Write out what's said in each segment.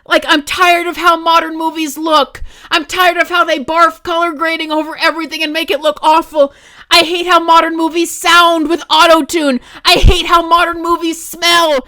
Like, I'm tired of how modern movies look. I'm tired of how they barf color grading over everything and make it look awful. I hate how modern movies sound with auto-tune. I hate how modern movies smell.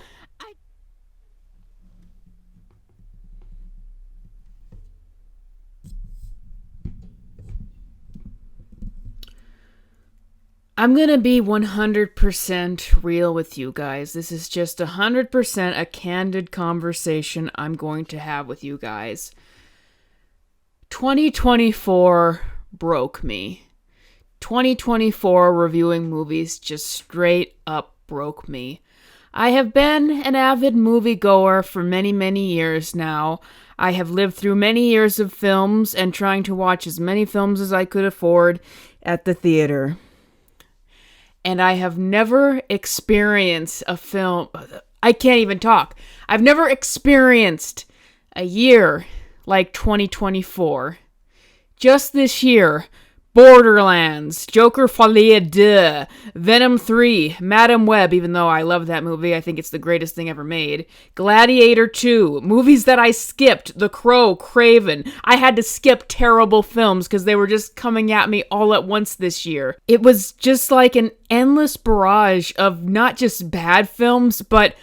I'm gonna be 100% real with you guys. This is just 100% a candid conversation I'm going to have with you guys. 2024 broke me. 2024 reviewing movies just straight up broke me. I have been an avid moviegoer for many, many years now. I have lived through many years of films and trying to watch as many films as I could afford at the theater. And I have never experienced a film. I can't even talk. I've never experienced a year like 2024. Just this year, Borderlands, Joker Folie à Deux, Venom 3, Madam Web, even though I love that movie, I think it's the greatest thing ever made, Gladiator 2, movies that I skipped, The Crow, Craven. I had to skip terrible films because they were just coming at me all at once this year. It was just like an endless barrage of not just bad films, but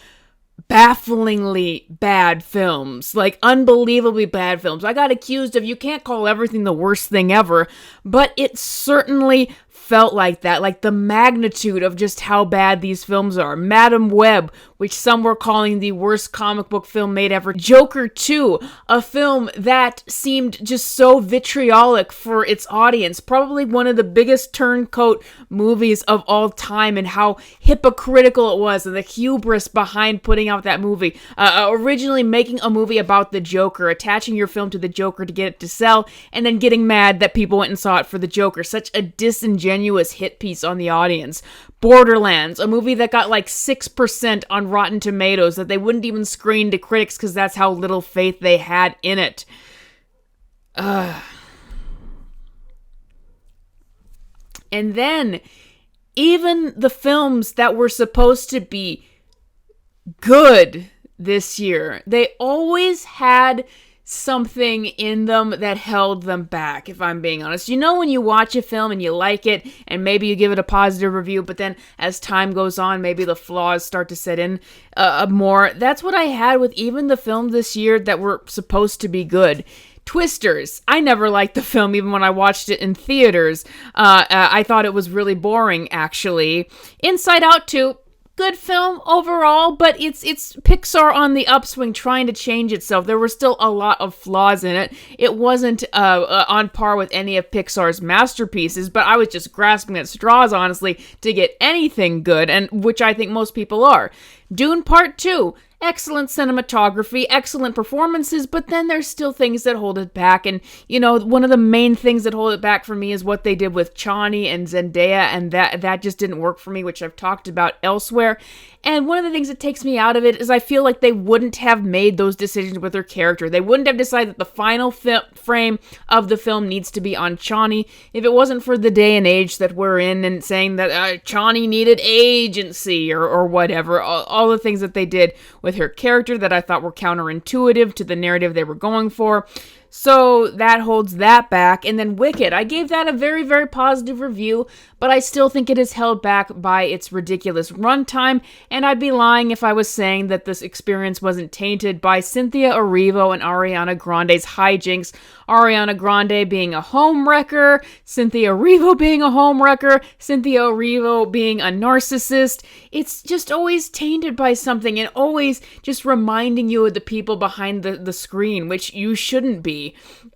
bafflingly bad films, like unbelievably bad films. I got accused of, you can't call everything the worst thing ever, but it certainly felt like that, like the magnitude of just how bad these films are. Madam Web, which some were calling the worst comic book film made ever. Joker 2, a film that seemed just so vitriolic for its audience. Probably one of the biggest turncoat movies of all time, and how hypocritical it was, and the hubris behind putting out that movie. Originally making a movie about the Joker, attaching your film to the Joker to get it to sell, and then getting mad that people went and saw it for the Joker. Such a disingenuous hit piece on the audience. Borderlands, a movie that got like 6% on Rotten Tomatoes, that they wouldn't even screen to critics because that's how little faith they had in it. And then, even the films that were supposed to be good this year, they always had something in them that held them back, if I'm being honest. You know when you watch a film and you like it, and maybe you give it a positive review, but then as time goes on, maybe the flaws start to set in more. That's what I had with even the films this year that were supposed to be good. Twisters. I never liked the film even when I watched it in theaters. I thought it was really boring, actually. Inside Out 2, good film overall, but it's Pixar on the upswing trying to change itself. There were still a lot of flaws in it. It wasn't on par with any of Pixar's masterpieces, but I was just grasping at straws, honestly, to get anything good, and which I think most people are. Dune Part 2. Excellent cinematography, excellent performances, but then there's still things that hold it back. And, you know, one of the main things that hold it back for me is what they did with Chani and Zendaya, and that just didn't work for me, which I've talked about elsewhere. And one of the things that takes me out of it is I feel like they wouldn't have made those decisions with their character. They wouldn't have decided that the final frame of the film needs to be on Chani if it wasn't for the day and age that we're in, and saying that Chani needed agency or whatever. All the things that they did with her character that I thought were counterintuitive to the narrative they were going for. So that holds that back. And then Wicked, I gave that a very, very positive review, but I still think it is held back by its ridiculous runtime, and I'd be lying if I was saying that this experience wasn't tainted by Cynthia Erivo and Ariana Grande's hijinks. Ariana Grande being a homewrecker, Cynthia Erivo being a homewrecker, Cynthia Erivo being a narcissist. It's just always tainted by something, and always just reminding you of the people behind the screen, which you shouldn't be.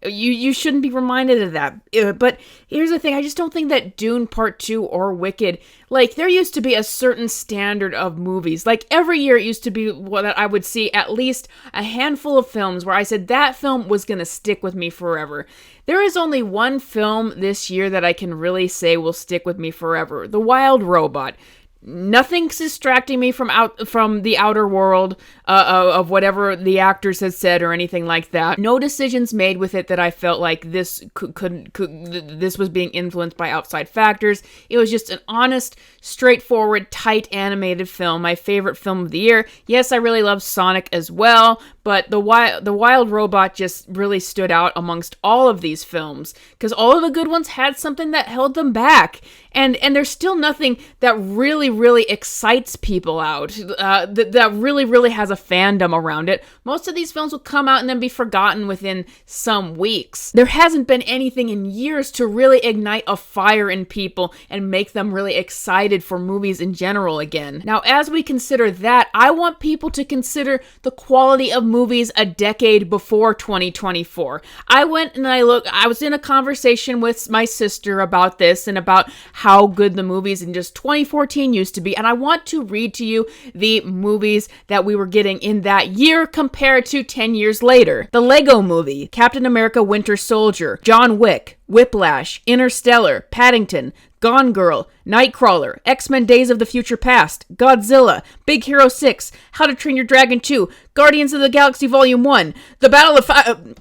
You shouldn't be reminded of that. But here's the thing, I just don't think that Dune Part 2 or Wicked, like, there used to be a certain standard of movies. Like, every year it used to be that I would see at least a handful of films where I said that film was going to stick with me forever. There is only one film this year that I can really say will stick with me forever. The Wild Robot. Nothing's distracting me from the outer world of whatever the actors had said or anything like that. No decisions made with it that I felt like this this was being influenced by outside factors. It was just an honest, straightforward, tight animated film. My favorite film of the year. Yes, I really love Sonic as well, but the Wild Robot just really stood out amongst all of these films because all of the good ones had something that held them back. And there's still nothing that really excites people out, that really has a fandom around it. Most of these films will come out and then be forgotten within some weeks. There hasn't been anything in years to really ignite a fire in people and make them really excited for movies in general again. Now, as we consider that, I want people to consider the quality of movies a decade before 2024. I was in a conversation with my sister about this and about how good the movies in just 2014 used to be, and I want to read to you the movies that we were getting in that year compared to 10 years later. The Lego Movie, Captain America Winter Soldier, John Wick, Whiplash, Interstellar, Paddington, Gone Girl, Nightcrawler, X-Men Days of the Future Past, Godzilla, Big Hero 6, How to Train Your Dragon 2, Guardians of the Galaxy Volume 1, The Battle of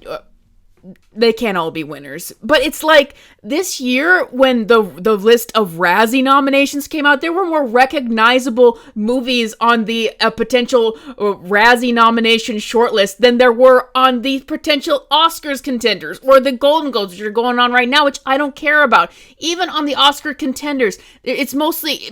they can't all be winners. But it's like this year when the list of Razzie nominations came out, there were more recognizable movies on the potential Razzie nomination shortlist than there were on the potential Oscars contenders or the Golden Globes, which are going on right now, which I don't care about. Even on the Oscar contenders, it's mostly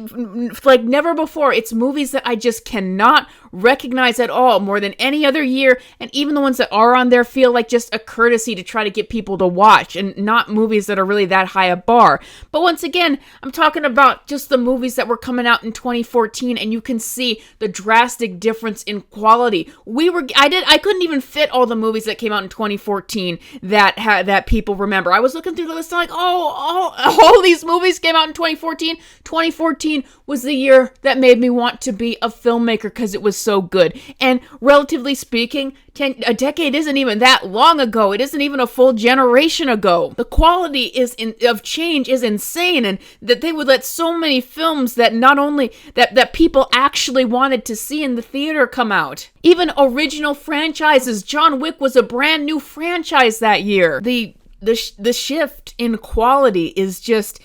like never before. It's movies that I just cannot recognize at all more than any other year. And even the ones that are on there feel like just a courtesy to try to get people to watch and not movies that are really that high a bar. But once again, I'm talking about just the movies that were coming out in 2014, and you can see the drastic difference in quality. I couldn't even fit all the movies that came out in 2014 that people remember. I was looking through the list and like, all these movies came out in 2014. 2014 was the year that made me want to be a filmmaker because it was so good. And relatively speaking, a decade isn't even that long ago. It isn't even a full generation ago. The quality of change is insane, and that they would let so many films that not only that people actually wanted to see in the theater come out. Even original franchises. John Wick was a brand new franchise that year. The shift in quality is just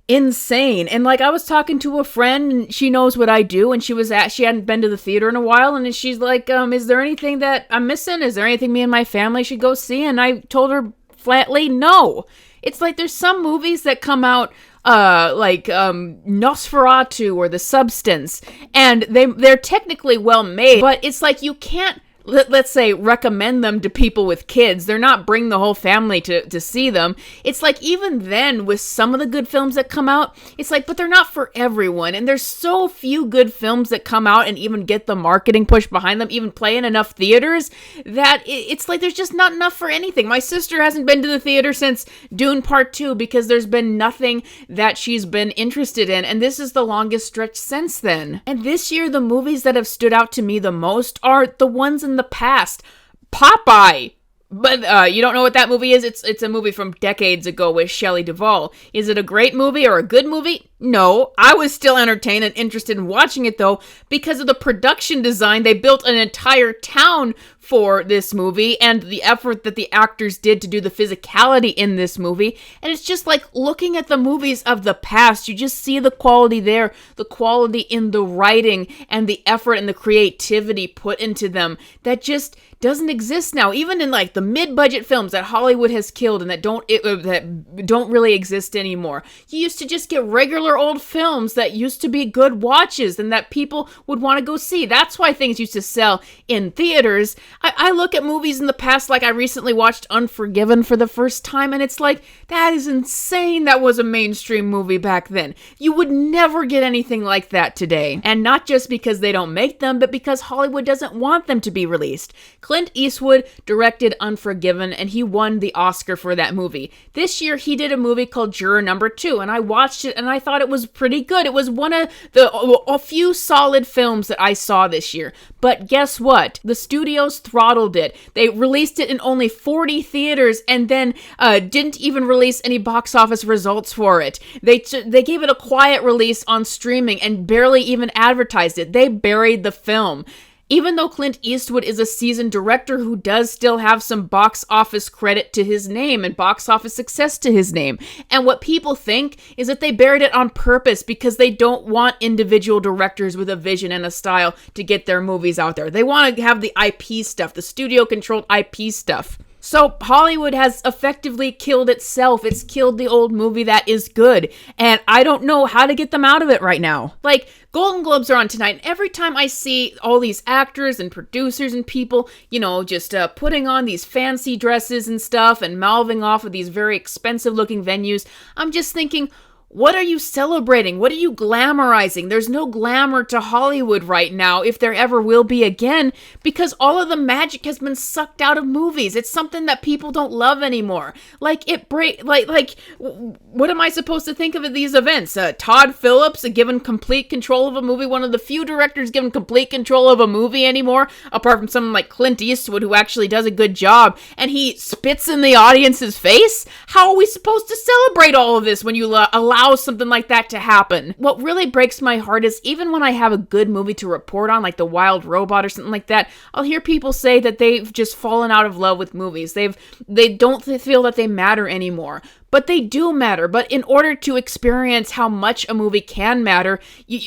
insane. And like, I was talking to a friend, and she knows what I do, and she hadn't been to the theater in a while, and she's like, is there anything that I'm missing? Is there anything me and my family should go see? And I told her flatly, no. It's like there's some movies that come out like Nosferatu or The Substance, and they're technically well made, but it's like you can't, let's say, recommend them to people with kids. They're not bring the whole family to see them. It's like even then with some of the good films that come out, it's like, but they're not for everyone. And there's so few good films that come out and even get the marketing push behind them, even play in enough theaters, that it's like there's just not enough for anything. My sister hasn't been to the theater since Dune Part 2 because there's been nothing that she's been interested in. And this is the longest stretch since then. And this year, the movies that have stood out to me the most are the ones in the past. Popeye. But you don't know what that movie is? It's a movie from decades ago with Shelley Duvall. Is it a great movie or a good movie? No. I was still entertained and interested in watching it, though, because of the production design. They built an entire town for this movie and the effort that the actors did to do the physicality in this movie. And it's just like looking at the movies of the past, you just see the quality there, the quality in the writing and the effort and the creativity put into them that just doesn't exist now. Even in like the mid-budget films that Hollywood has killed and that don't really exist anymore. You used to just get regular old films that used to be good watches and that people would want to go see. That's why things used to sell in theaters. I look at movies in the past, like I recently watched Unforgiven for the first time, and it's like, that is insane. That was a mainstream movie back then. You would never get anything like that today. And not just because they don't make them, but because Hollywood doesn't want them to be released. Clint Eastwood directed Unforgiven, and he won the Oscar for that movie. This year, he did a movie called Juror Number 2, and I watched it, and I thought thought it was pretty good. It was one of a few solid films that I saw this year. But guess what? The studios throttled it. They released it in only 40 theaters and then didn't even release any box office results for it. They gave it a quiet release on streaming and barely even advertised it. They buried the film. Even though Clint Eastwood is a seasoned director who does still have some box office credit to his name and box office success to his name. And what people think is that they buried it on purpose because they don't want individual directors with a vision and a style to get their movies out there. They want to have the IP stuff, the studio-controlled IP stuff. So Hollywood has effectively killed itself. It's killed the old movie that is good. And I don't know how to get them out of it right now. Like, Golden Globes are on tonight, and every time I see all these actors and producers and people, just putting on these fancy dresses and stuff and mouthing off of these very expensive-looking venues, I'm just thinking, what are you celebrating? What are you glamorizing? There's no glamour to Hollywood right now, if there ever will be again, because all of the magic has been sucked out of movies. It's something that people don't love anymore. What am I supposed to think of these events? Todd Phillips given complete control of a movie, one of the few directors given complete control of a movie anymore, apart from someone like Clint Eastwood, who actually does a good job, and he spits in the audience's face? How are we supposed to celebrate all of this when you allow something like that to happen? What really breaks my heart is even when I have a good movie to report on, like The Wild Robot or something like that, I'll hear people say that they've just fallen out of love with movies. They don't feel that they matter anymore. But they do matter. But in order to experience how much a movie can matter,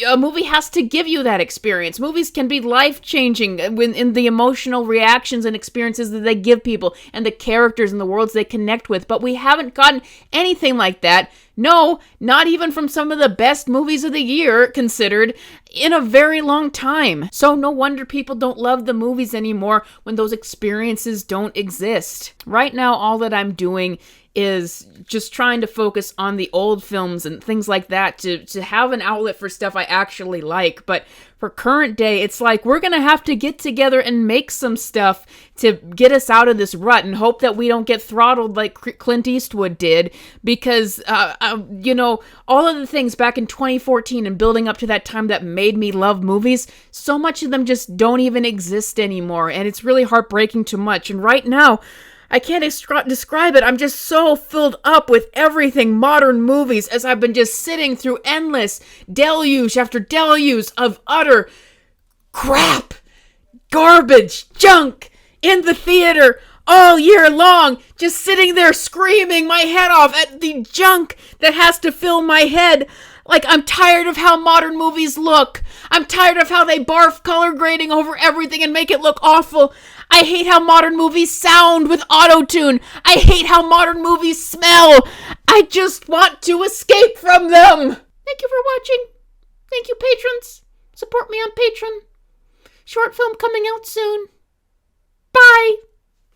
a movie has to give you that experience. Movies can be life-changing in the emotional reactions and experiences that they give people and the characters and the worlds they connect with. But we haven't gotten anything like that. No, not even from some of the best movies of the year considered in a very long time. So no wonder people don't love the movies anymore when those experiences don't exist. Right now, all that I'm doing is just trying to focus on the old films and things like that to have an outlet for stuff I actually like. But for current day, it's like we're going to have to get together and make some stuff to get us out of this rut and hope that we don't get throttled like Clint Eastwood did, because, all of the things back in 2014 and building up to that time that made me love movies, so much of them just don't even exist anymore. And it's really heartbreaking too much. And right now, I can't describe it. I'm just so filled up with everything modern movies as I've been just sitting through endless deluge after deluge of utter crap, garbage, junk in the theater all year long, just sitting there screaming my head off at the junk that has to fill my head. Like, I'm tired of how modern movies look. I'm tired of how they barf color grading over everything and make it look awful. I hate how modern movies sound with auto-tune. I hate how modern movies smell. I just want to escape from them. Thank you for watching. Thank you, patrons. Support me on Patreon. Short film coming out soon. Bye.